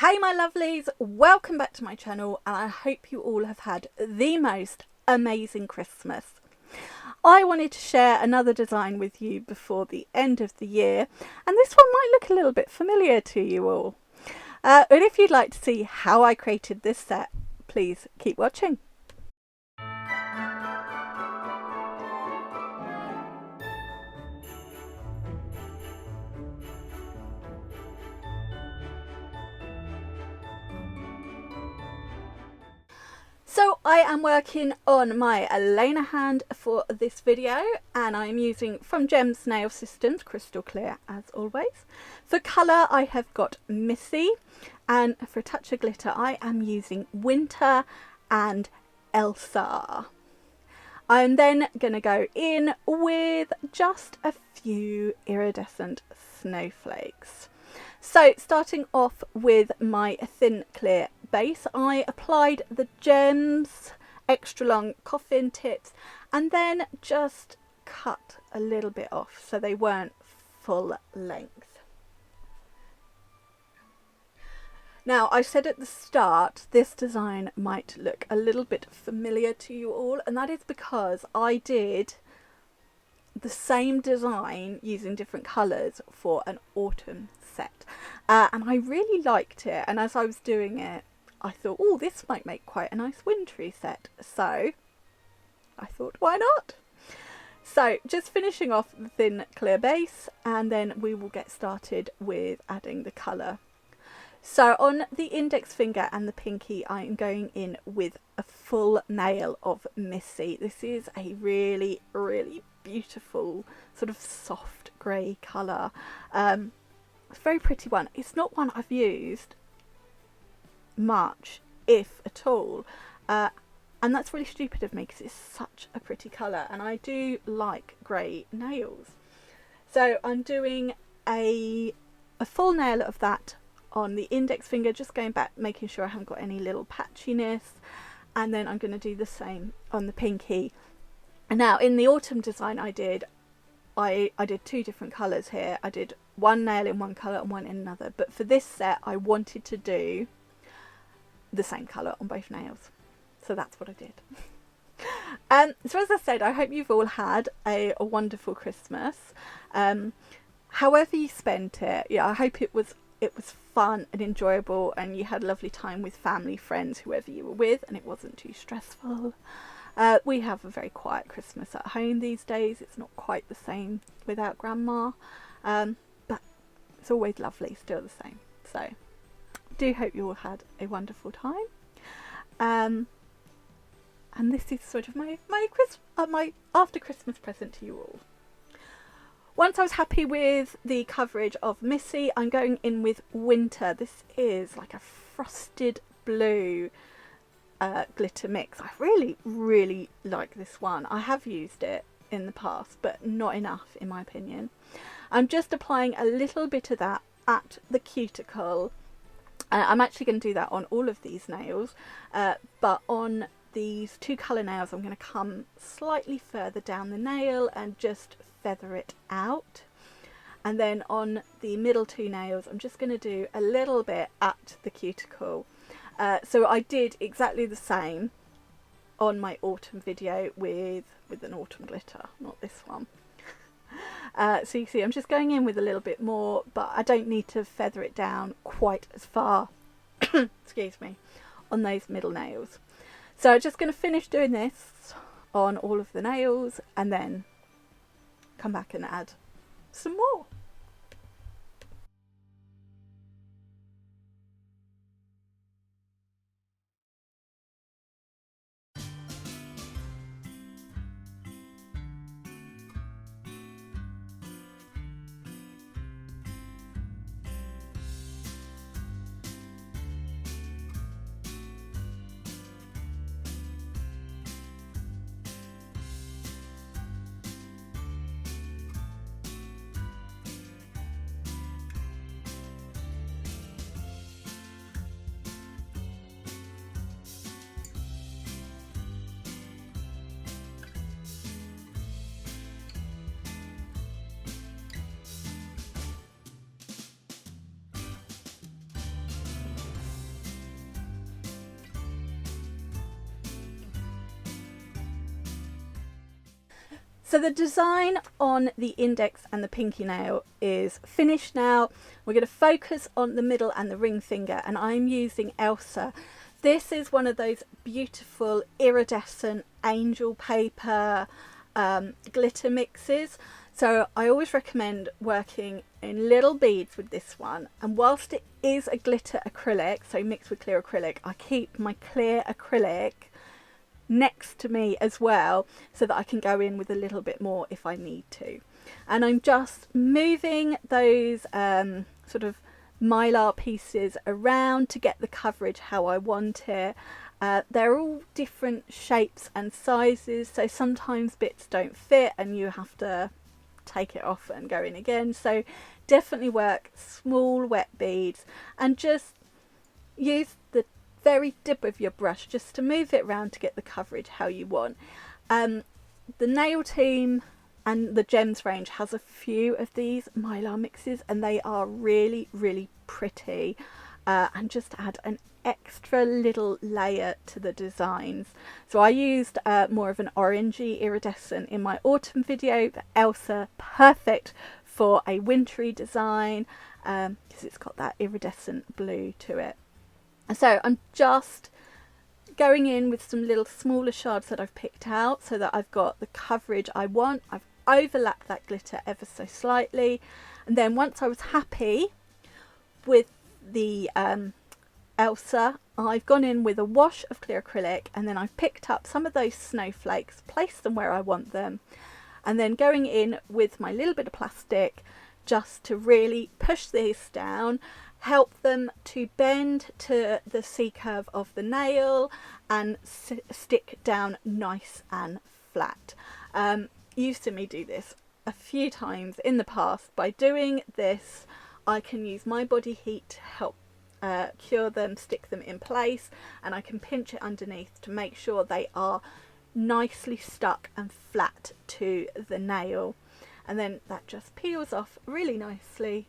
Hey my lovelies, welcome back to my channel and I hope you all have had the most amazing Christmas. I wanted to share another design with you before the end of the year, and this one might look a little bit familiar to you all. But if you'd like to see how I created this set, please keep watching. So I am working on my Elena hand for this video, and I'm using from Gems Nail Systems Crystal Clear as always. For colour I have got Missy, and for a touch of glitter I am using Winter and Elsa. I'm then going to go in with just a few iridescent snowflakes. So starting off with my thin clear base, I applied the Gems extra long coffin tips and then just cut a little bit off so they weren't full length. Now, I said at the start this design might look a little bit familiar to you all, and that is because I did the same design using different colours for an autumn set, and I really liked it, and as I was doing it I thought, oh, this might make quite a nice wintry set, so I thought, why not? So just finishing off the thin clear base, and then we will get started with adding the colour. So on the index finger and the pinky I am going in with a full nail of Missy. This is a really beautiful sort of soft grey colour. It's a very pretty one. It's not one I've used much, if at all, and that's really stupid of me because it's such a pretty colour and I do like grey nails. So I'm doing a full nail of that on the index finger, just going back, making sure I haven't got any little patchiness, and then I'm going to do the same on the pinky. And now in the autumn design I did two different colours here. I did one nail in one colour and one in another, but for this set I wanted to do the same colour on both nails, so that's what I did. So as I said, I hope you've all had a wonderful Christmas. However you spent it, yeah, I hope it was fun and enjoyable and you had a lovely time with family, friends, whoever you were with, and it wasn't too stressful. We have a very quiet Christmas at home these days. It's not quite the same without Grandma, but it's always lovely, still the same. So do hope you all had a wonderful time, and this is sort of my after Christmas present to you all. Once I was happy with the coverage of Missy, I'm going in with Winter. This is like a frosted blue glitter mix. I really like this one. I have used it in the past, but not enough in my opinion. I'm just applying a little bit of that at the cuticle. I'm actually going to do that on all of these nails, but on these two colour nails I'm going to come slightly further down the nail and just feather it out, and then on the middle two nails I'm just going to do a little bit at the cuticle. So I did exactly the same on my autumn video with an autumn glitter, not this one. So you see I'm just going in with a little bit more, but I don't need to feather it down quite as far excuse me, on those middle nails. So I'm just going to finish doing this on all of the nails and then come back and add some more. So the design on the index and the pinky nail is finished now. We're going to focus on the middle and the ring finger, and I'm using Elsa. This is one of those beautiful iridescent angel paper glitter mixes. So I always recommend working in little beads with this one. And whilst it is a glitter acrylic, so mixed with clear acrylic, I keep my clear acrylic next to me as well, so that I can go in with a little bit more if I need to. And I'm just moving those sort of mylar pieces around to get the coverage how I want it. They're all different shapes and sizes, so sometimes bits don't fit and you have to take it off and go in again. So definitely work small wet beads and just use the very dip of your brush just to move it around to get the coverage how you want. The nail team and the gems range has a few of these mylar mixes and they are really pretty, and just add an extra little layer to the designs. So I used more of an orangey iridescent in my autumn video, but Elsa, perfect for a wintry design because it's got that iridescent blue to it. And so I'm just going in with some little smaller shards that I've picked out so that I've got the coverage I want. I've overlapped that glitter ever so slightly, and then once I was happy with the Elsa, I've gone in with a wash of clear acrylic, and then I've picked up some of those snowflakes, placed them where I want them, and then going in with my little bit of plastic just to really push these down, help them to bend to the C curve of the nail and stick down nice and flat. You've seen me do this a few times in the past. By doing this, I can use my body heat to help cure them, stick them in place, and I can pinch it underneath to make sure they are nicely stuck and flat to the nail, and then that just peels off really nicely,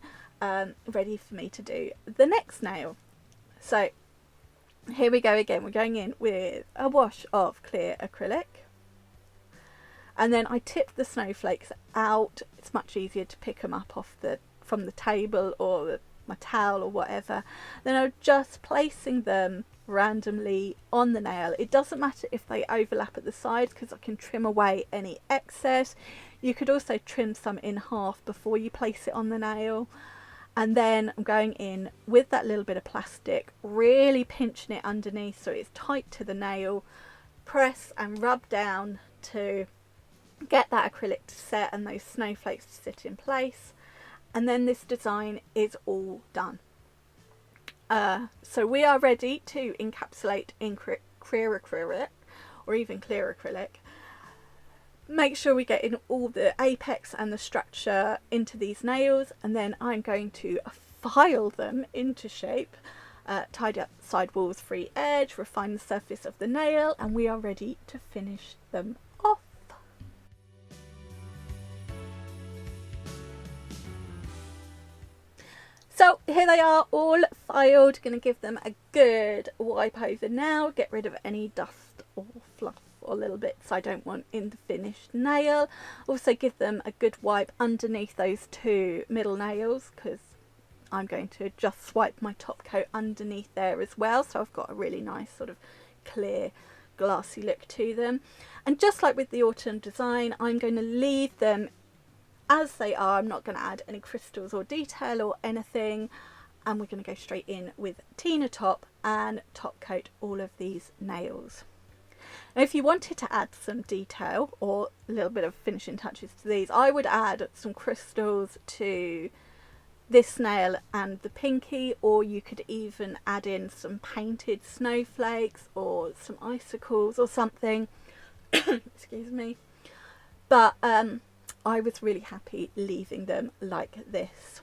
ready for me to do the next nail. So here we go again. We're going in with a wash of clear acrylic, and then I tip the snowflakes out. It's much easier to pick them up from the table or my towel or whatever. Then I'm just placing them randomly on the nail. It doesn't matter if they overlap at the sides because I can trim away any excess. You could also trim some in half before you place it on the nail. And then I'm going in with that little bit of plastic, really pinching it underneath so it's tight to the nail. Press and rub down to get that acrylic to set and those snowflakes to sit in place. And then this design is all done. So we are ready to encapsulate in clear acrylic, or even clear acrylic. Make sure we get in all the apex and the structure into these nails, and then I'm going to file them into shape, tidy up the sidewalls, free edge, refine the surface of the nail, and we are ready to finish them off. So here they are, all filed. Going to give them a good wipe over now, get rid of any dust or fluff or little bits I don't want in the finished nail. Also give them a good wipe underneath those two middle nails, because I'm going to just swipe my top coat underneath there as well, so I've got a really nice sort of clear glassy look to them. And just like with the autumn design, I'm going to leave them as they are. I'm not going to add any crystals or detail or anything, and we're going to go straight in with Tina top and top coat all of these nails. Now if you wanted to add some detail or a little bit of finishing touches to these, I would add some crystals to this nail and the pinky, or you could even add in some painted snowflakes or some icicles or something. Excuse me. But I was really happy leaving them like this.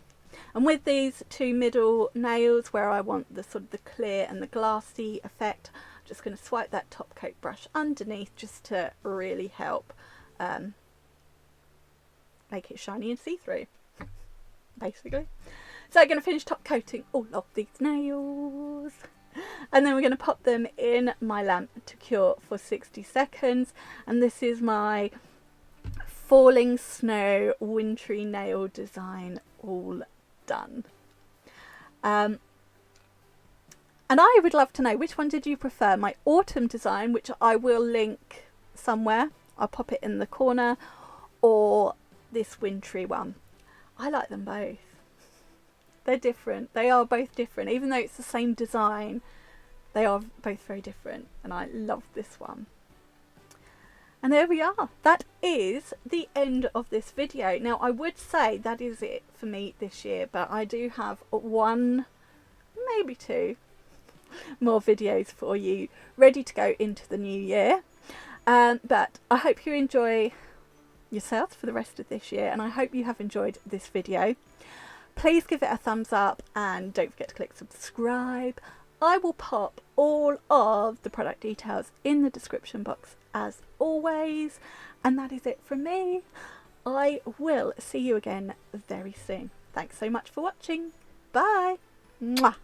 And with these two middle nails where I want the sort of the clear and the glassy effect, I'm just going to swipe that top coat brush underneath just to really help make it shiny and see-through, basically. So I'm going to finish top coating all of these nails, and then we're going to pop them in my lamp to cure for 60 seconds. And this is my falling snow wintry nail design all done. And I would love to know, which one did you prefer? My autumn design, which I will link somewhere, I'll pop it in the corner, or this wintry one. I like them both. They're different. They are both different. Even though it's the same design, they are both very different, and I love this one. And there we are. That is the end of this video. Now, I would say that is it for me this year, but I do have one, maybe two more videos for you ready to go into the new year. But I hope you enjoy yourselves for the rest of this year, and I hope you have enjoyed this video. Please give it a thumbs up and don't forget to click subscribe. I will pop all of the product details in the description box as always, and that is it from me. I will see you again very soon. Thanks so much for watching. Bye. Mwah.